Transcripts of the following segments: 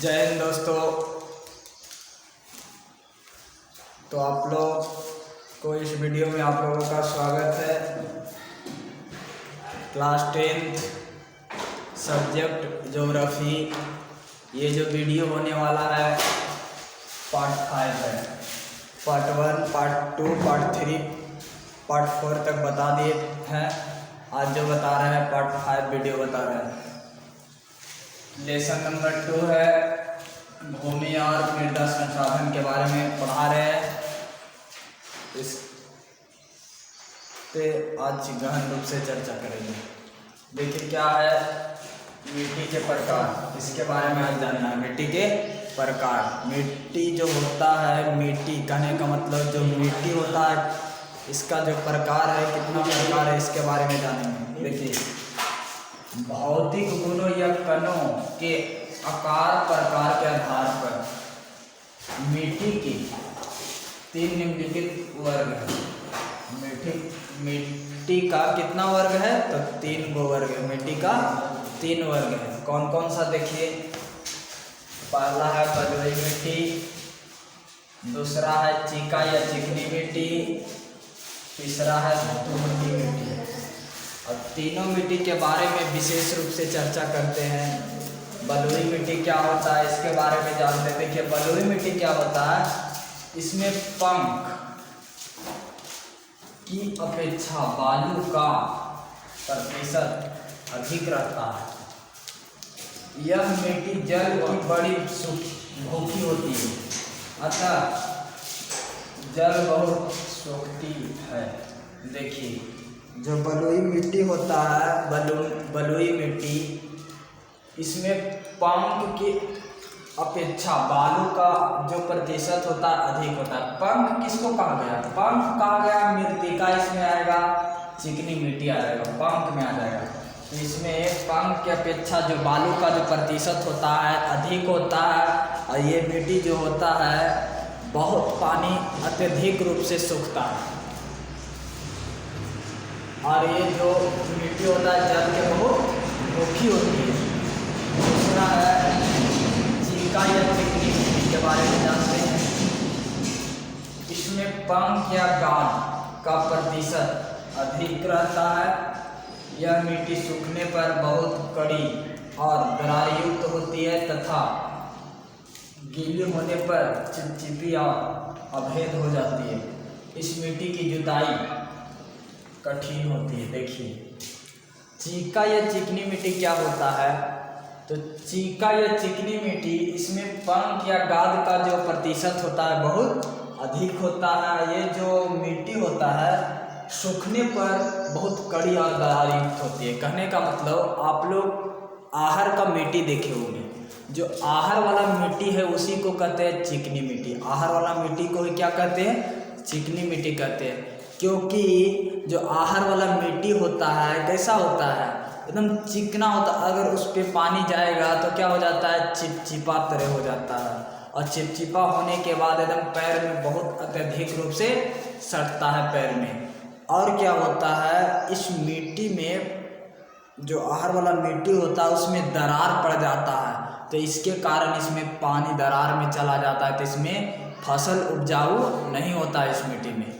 जय हिंद दोस्तों। तो आप लोग को इस वीडियो में आप लोगों का स्वागत है। Class 10th subject geography. ये जो वीडियो होने वाला है पार्ट 5 है। पार्ट 1, पार्ट 2, पार्ट 3, पार्ट 4 तक बता दिए हैं। आज जो बता रहे हैं पार्ट 5 वीडियो बता रहे हैं। लेसन नंबर 2 है, भूमि और मृदा संसाधन के बारे में पढ़ा रहे हैं। इस पे आज गहन रूप से चर्चा करेंगे। देखिए क्या है, मिट्टी के प्रकार, इसके बारे में आज जानना है। मिट्टी के प्रकार, मिट्टी जो होता है, मिट्टी कहने का मतलब जो मिट्टी होता है इसका जो प्रकार है, कितना प्रकार है, इसके बारे में जानेंगे। देखिए, भौतिक गुणों या कणों के आकार प्रकार के आधार पर मिट्टी की 3 निम्नलिखित वर्ग है। मिट्टी का कितना वर्ग है? तो 3 गो वर्ग है। मिट्टी का 3 वर्ग है। कौन कौन सा? देखिए, पहला है बलुई मिट्टी, दूसरा है चीका या चिकनी मिट्टी, तीसरा है धूमती मिट्टी। अब तीनों मिट्टी के बारे में विशेष रूप से चर्चा करते हैं। बलुई मिट्टी क्या होता है इसके बारे में जानते हैं। देखिए, बलुई मिट्टी क्या होता है, इसमें पंख की अपेक्षा बालू का प्रतिशत अधिक रहता है। यह मिट्टी जल की बड़ी भूखी होती है, अतः जल बहुत सोखती है। देखिए, जो बलुई मिट्टी होता है, बलुई मिट्टी, इसमें पंख की अपेक्षा बालू का जो प्रतिशत होता है अधिक होता है। पंख किसको कहा गया? पंख कहा गया मृत्तिका, इसमें आएगा, चिकनी मिट्टी आ जाएगा, पंख में आ जाएगा। तो इसमें पंख की अपेक्षा जो बालू का जो प्रतिशत होता है अधिक होता है। और ये मिट्टी जो होता है बहुत पानी अत्यधिक रूप से सूखता है। और ये जो मिट्टी होता है जल के बहुत भूखी होती है। दूसरा है चीका या चिकनी मिट्टी के बारे में जानते हैं। इसमें पंख या गाद का प्रतिशत अधिक रहता है। यह मिट्टी सूखने पर बहुत कड़ी और दरार युक्त होती है तथा गीली होने पर चिपचिपी और अभेद हो जाती है। इस मिट्टी की जुताई कठिन होती है। देखिए, चीका या चिकनी मिट्टी क्या होता है? तो चीका या चिकनी मिट्टी, इसमें पंख या गाद का जो प्रतिशत होता है बहुत अधिक होता है। ये जो मिट्टी होता है सूखने पर बहुत कड़ी और दरार युक्त होती है। कहने का मतलब, आप लोग आहर का मिट्टी देखे होंगे। जो आहर वाला मिट्टी है उसी को कहते हैं चिकनी मिट्टी। आहर वाला मिट्टी को क्या कहते हैं? चिकनी मिट्टी कहते हैं। क्योंकि जो आहर वाला मिट्टी होता है कैसा होता है? एकदम चिकना होता है। अगर उस पर पानी जाएगा तो क्या हो जाता है? चिपचिपा तरह हो जाता है। और चिपचिपा होने के बाद एकदम पैर में बहुत अत्यधिक रूप से सटता है पैर में। और क्या होता है, इस मिट्टी में जो आहर वाला मिट्टी होता है उसमें दरार पड़ जाता है। तो इसके कारण इसमें पानी दरार में चला जाता है, तो इसमें फसल उपजाऊ नहीं होता है इस मिट्टी में।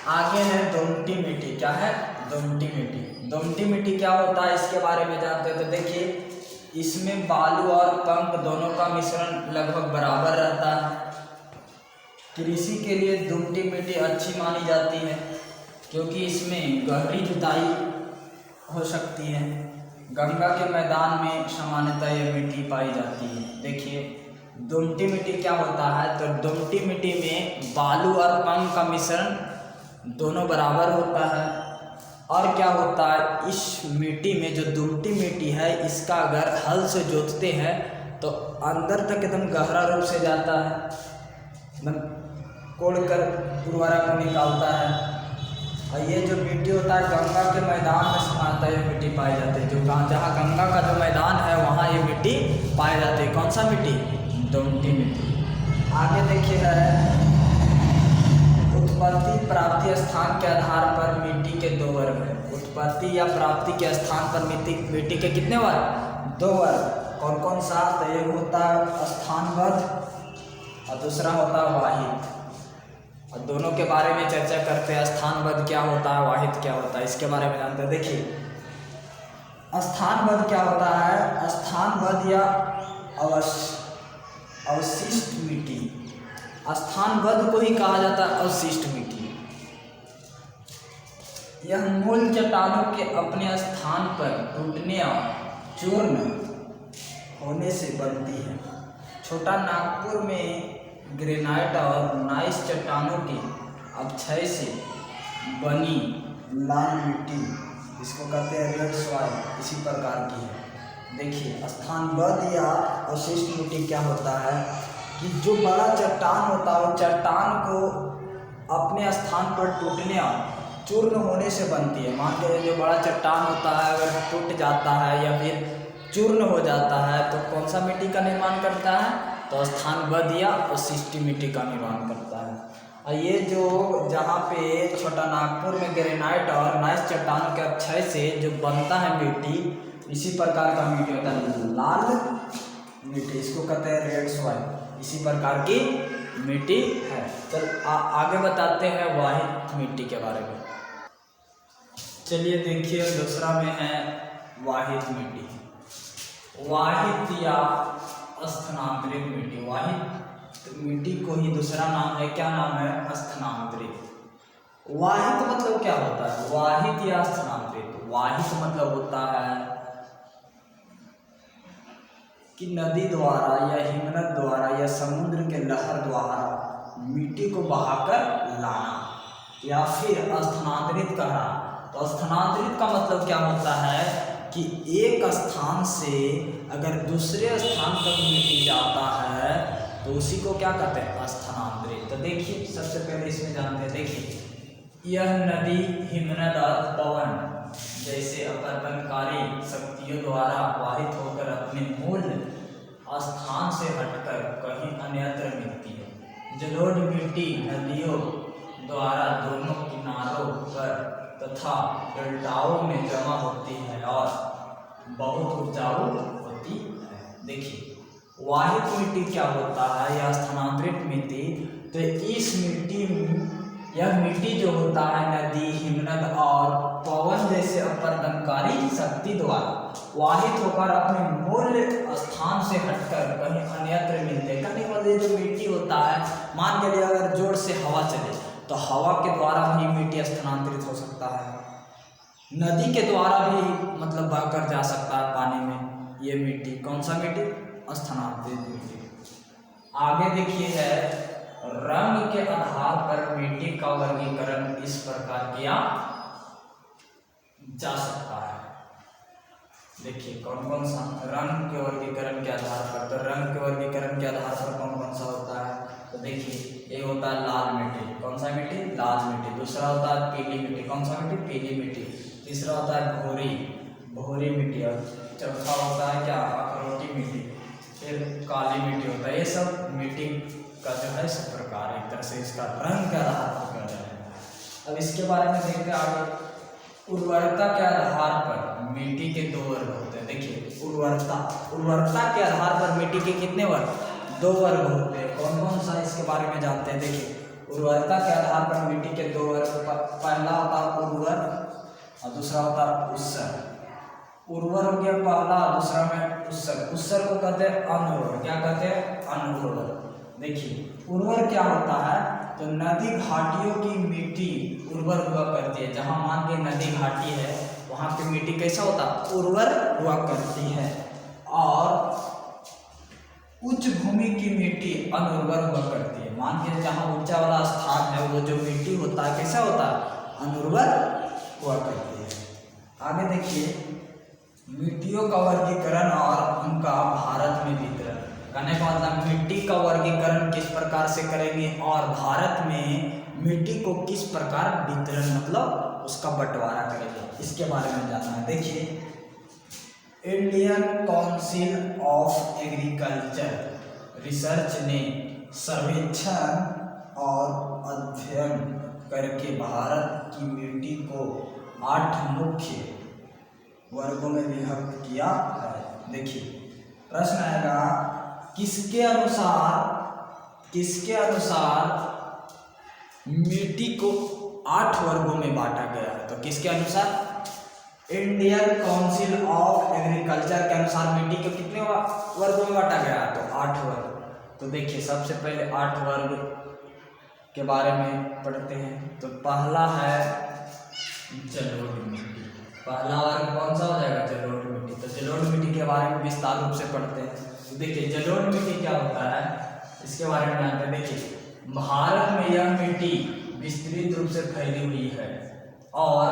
आगे है दोमटी मिट्टी। क्या है? दोमटी मिट्टी। दोमटी मिट्टी क्या होता है इसके बारे में जानते हैं। तो देखिए, इसमें बालू और पंख दोनों का मिश्रण लगभग बराबर रहता है। कृषि के लिए दोमटी मिट्टी अच्छी मानी जाती है क्योंकि इसमें गहरी जुताई हो सकती है। गंगा के मैदान में सामान्यतः यह मिट्टी पाई जाती है। देखिए, दोमटी मिट्टी क्या होता है? तो दोमटी मिट्टी में बालू और पंख का मिश्रण दोनों बराबर होता है। और क्या होता है, इस मिट्टी में जो दोमटी मिट्टी है इसका अगर हल से जोतते हैं तो अंदर तक एकदम गहरा रूप से जाता है, एकदम कोड़कर उर्वरक को निकालता है। और ये जो मिट्टी होता है गंगा के मैदान में सामान्यतः ये मिट्टी पाई जाती है। जो जहाँ गंगा का जो मैदान है वहाँ ये मिट्टी पाई जाती है। कौन सा मिट्टी? दोमटी मिट्टी। आगे देखिए है उत्पत्ति प्राप्ति स्थान के आधार पर मिट्टी के 2 वर्ग है। उत्पत्ति या प्राप्ति के स्थान पर मिट्टी के कितने वर्ग? 2 वर्ग। कौन कौन सा? तो एक होता है स्थानबद्ध और दूसरा होता है वाहित। और दोनों के बारे में चर्चा करते हैं। स्थानबद्ध क्या होता है, वाहित क्या होता है, इसके बारे में जानते हैं। देखिए स्थानबद्ध क्या होता है? स्थानबद्ध या अवशिष्ट मिट्टी, स्थानबद्ध को ही कहा जाता है अवशिष्ट मिट्टी। यह मूल चट्टानों के अपने स्थान पर टूटने और चूर्ण होने से बनती है। छोटा नागपुर में ग्रेनाइट और नाइस चट्टानों के अक्षय से बनी लाल मिट्टी, इसको कहते हैं रेड सॉइल, इसी प्रकार की है। देखिए स्थानबद्ध या अवशिष्ट मिट्टी क्या होता है कि जो बड़ा चट्टान होता है वो चट्टान को अपने स्थान पर टूटने और चूर्ण होने से बनती है। मान लीजिए जो बड़ा चट्टान होता है अगर टूट जाता है या फिर चूर्ण हो जाता है तो कौन सा मिट्टी का निर्माण करता है? तो स्थानबद्ध या अवशिष्ट मिट्टी का निर्माण करता है। और ये जो जहाँ पे छोटा नागपुर में ग्रेनाइट और नाइस चट्टान के अक्षय से जो बनता है मिट्टी, इसी प्रकार का मिट्टी होता है लाल मिट्टी, इसको कहते हैं रेड सॉइल, इसी प्रकार की मिट्टी है। चल आगे बताते हैं वाहित मिट्टी के बारे में। चलिए देखिए दूसरा में है वाहित मिट्टी। वाहित या स्थानांतरित मिट्टी, वाहित मिट्टी को ही दूसरा नाम है, क्या नाम है? स्थानांतरित। वाहित मतलब क्या होता है? वाहित या स्थानांतरित, वाहित मतलब होता है कि नदी द्वारा या हिमनद द्वारा या समुद्र के लहर द्वारा मिट्टी को बहाकर लाना, या फिर स्थानांतरित करना। तो स्थानांतरित का मतलब क्या होता है कि एक स्थान से अगर दूसरे स्थान तक मिट्टी जाता है तो उसी को क्या कहते हैं? स्थानांतरित। तो देखिए सबसे पहले इसमें जानते हैं। देखिए यह नदी हिमनद और पवन जैसे अपरदनकारी शक्तियों द्वारा वाहित होकर अपने मूल स्थान से हटकर कहीं अन्यत्र मिलती है। जलोढ़ मिट्टी नदियों द्वारा दोनों किनारों पर तथा डेल्टाओं में जमा होती है और बहुत उपजाऊ होती है। देखिए वाहित मिट्टी क्या होता है या स्थानांतरित मिट्टी? तो इस मिट्टी में यह मिट्टी जो होता है नदी हिमनद और पवन जैसे अपरदनकारी शक्ति द्वारा वाहित होकर अपने मूल स्थान से हटकर कहीं अन्यत्र मिलते। कहने का मतलब जो मिट्टी होता है, मान के लिए अगर जोर से हवा चले तो हवा के द्वारा भी मिट्टी स्थानांतरित हो सकता है, नदी के द्वारा भी मतलब बहकर जा सकता है पानी में। ये मिट्टी कौन सा मिट्टी? स्थानांतरित मिट्टी। आगे देखिए है रंग के आधार पर मिट्टी का वर्गीकरण इस प्रकार किया जा सकता है। देखिए कौन कौन सा रंग के वर्गीकरण के आधार पर? तो रंग के वर्गीकरण के आधार पर कौन कौन सा होता है? तो देखिए एक होता है लाल मिट्टी, कौन सा मिट्टी? लाल मिट्टी। दूसरा होता है पीली मिट्टी, कौन सा मिट्टी? पीली मिट्टी। तीसरा होता है भूरी मिट्टी। और चौथा होता है क्या? अखरोटी मिट्टी। फिर काली मिट्टी होता है। ये सब मिट्टी का जो है सब प्रकार एक तरह से इसका रंग का आधार पर कर रहे हैं। अब इसके बारे में देखते हैं आगे। उर्वरता के आधार पर मिट्टी के दो वर्ग होते हैं। देखिए उर्वरता के आधार पर मिट्टी के कितने वर्ग? दो वर्ग होते हैं। कौन कौन सा इसके बारे में जानते हैं। देखिए उर्वरता के आधार पर मिट्टी के दो वर्ग, पहला होता है उर्वर और दूसरा होता है उत्सर। उर्वर हो गया पहला, दूसरा में उत्सर। उत्सर को कहते हैं अनउर्वर। क्या कहते हैं? अनउर्वर। देखिए उर्वर क्या होता है? तो नदी घाटियों की मिट्टी उर्वर हुआ करती है। जहाँ मान के नदी घाटी है वहाँ पे मिट्टी कैसा होता है? उर्वर हुआ करती है। और उच्च भूमि की मिट्टी अनउर्वर हुआ करती है। मान के जहाँ ऊंचा वाला स्थान है वो जो मिट्टी होता है कैसा होता है? अनउर्वर हुआ करती है। आगे देखिए मिट्टियों का वर्गीकरण और उनका भारत में वितरण। कहने का मतलब मिट्टी का वर्गीकरण किस प्रकार से करेंगे और भारत में मिट्टी को किस प्रकार वितरण मतलब उसका बंटवारा करेंगे, इसके बारे में जानना है। देखिए Indian council of agriculture research ने सर्वेक्षण और अध्ययन करके भारत की मिट्टी को 8 मुख्य वर्गों में विभक्त किया है। देखिए प्रश्न आएगा किसके अनुसार मिट्टी को 8 वर्गों में बांटा गया है? तो किसके अनुसार? इंडियन काउंसिल ऑफ एग्रीकल्चर के अनुसार मिट्टी को कितने वर्गों में बांटा गया? तो 8 वर्ग। तो देखिए सबसे पहले 8 वर्ग के बारे में पढ़ते हैं। तो पहला है जलोढ़ मिट्टी। पहला वर्ग कौन सा हो जाएगा? जलोढ़ मिट्टी। तो जलोढ़ मिट्टी के बारे में विस्तार रूप से पढ़ते हैं। तो देखिए जलोढ़ मिट्टी क्या होता है इसके बारे में जानते हैं। देखिए भारत में यह मिट्टी विस्तृत रूप से फैली हुई है और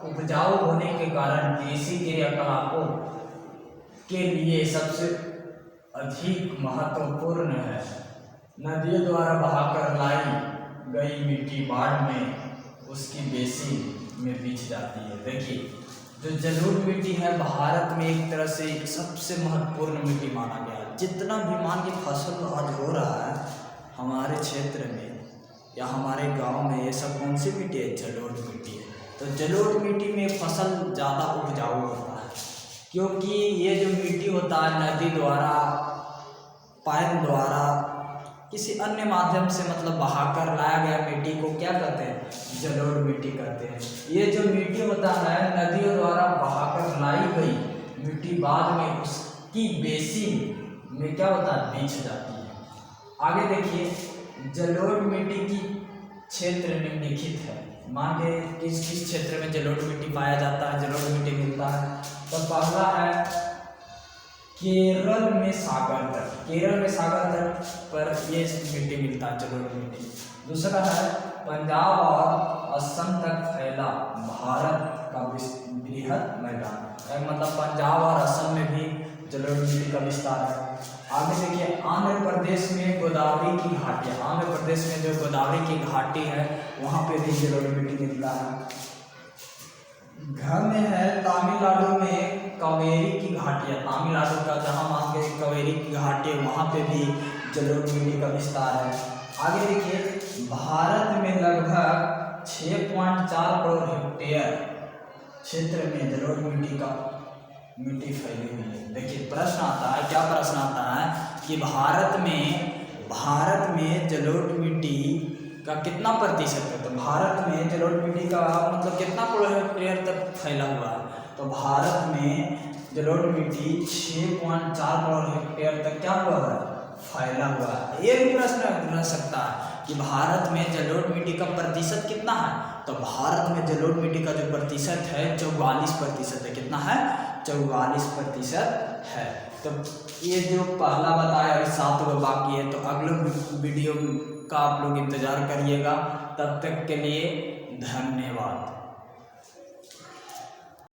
उपजाऊ होने के कारण कृषि क्रियाकलापों के लिए सबसे अधिक महत्वपूर्ण है। नदियों द्वारा बहाकर लाई गई मिट्टी बाढ़ में उसकी बेसिन में बिछ जाती है। देखिए जो जलोढ़ मिट्टी है भारत में एक तरह से सबसे महत्वपूर्ण मिट्टी माना गया है। जितना भी मान की फसल आज हो रहा है हमारे क्षेत्र में या हमारे गांव में, ये सब कौन सी मिट्टी है? जलोढ़ मिट्टी है। तो जलोढ़ मिट्टी में फसल ज़्यादा उपजाऊ होता है क्योंकि ये जो मिट्टी होता है नदी द्वारा, पाइप द्वारा, किसी अन्य माध्यम से मतलब बहाकर लाया गया मिट्टी को क्या कहते हैं? जलोढ़ मिट्टी कहते हैं। ये जो मिट्टी होता है नदियों द्वारा बहाकर लाई गई मिट्टी बाद में उसकी बेसिन में क्या होता है? बिछ जाती है। आगे देखिए जलोढ़ मिट्टी की क्षेत्र निम्नलिखित है। मान के किस किस क्षेत्र में जलोढ़ मिट्टी पाया जाता है, जलोढ़ मिट्टी मिलता है? तो पहला है केरल में सागर तट। केरल में सागर तट पर ये मिट्टी मिलता है जलोढ़ मिट्टी। दूसरा है पंजाब और असम तक फैला भारत का बृहद मैदान। मतलब पंजाब और असम में भी जलोढ़ मिट्टी का विस्तार है। आगे देखिए आंध्र प्रदेश में गोदावरी की घाटियाँ। आंध्र प्रदेश में जो गोदावरी की घाटी है वहाँ पे भी जलोढ़ मिट्टी मिलता है। घर में है तमिलनाडु में कावेरी की घाटियाँ। तमिलनाडु का जहाँ मान के कावेरी की घाटी है वहाँ पे भी जलोढ़ मिट्टी का विस्तार है। आगे देखिए भारत में लगभग 6.4 करोड़ हेक्टेयर क्षेत्र में जलोढ़ मिट्टी फैली हुई है। देखिए प्रश्न आता है, क्या प्रश्न आता है कि भारत में जलोढ़ मिट्टी का कितना प्रतिशत है? तो भारत में जलोढ़ मिट्टी का मतलब कितना करोड़ हेक्टेयर तक फैला हुआ है? तो भारत में जलोढ़ मिट्टी 6.4 करोड़ हेक्टेयर तक क्या हुआ है? फैला हुआ है। ये भी प्रश्न रह सकता है कि भारत में जलोढ़ मिट्टी का प्रतिशत कितना है? तो भारत में जलोढ़ मिट्टी का जो प्रतिशत है 44% है। कितना है? 44% है। तो ये जो पहला बताया 7 बाकी है। तो अगले वीडियो का आप लोग इंतज़ार करिएगा। तब तक के लिए धन्यवाद।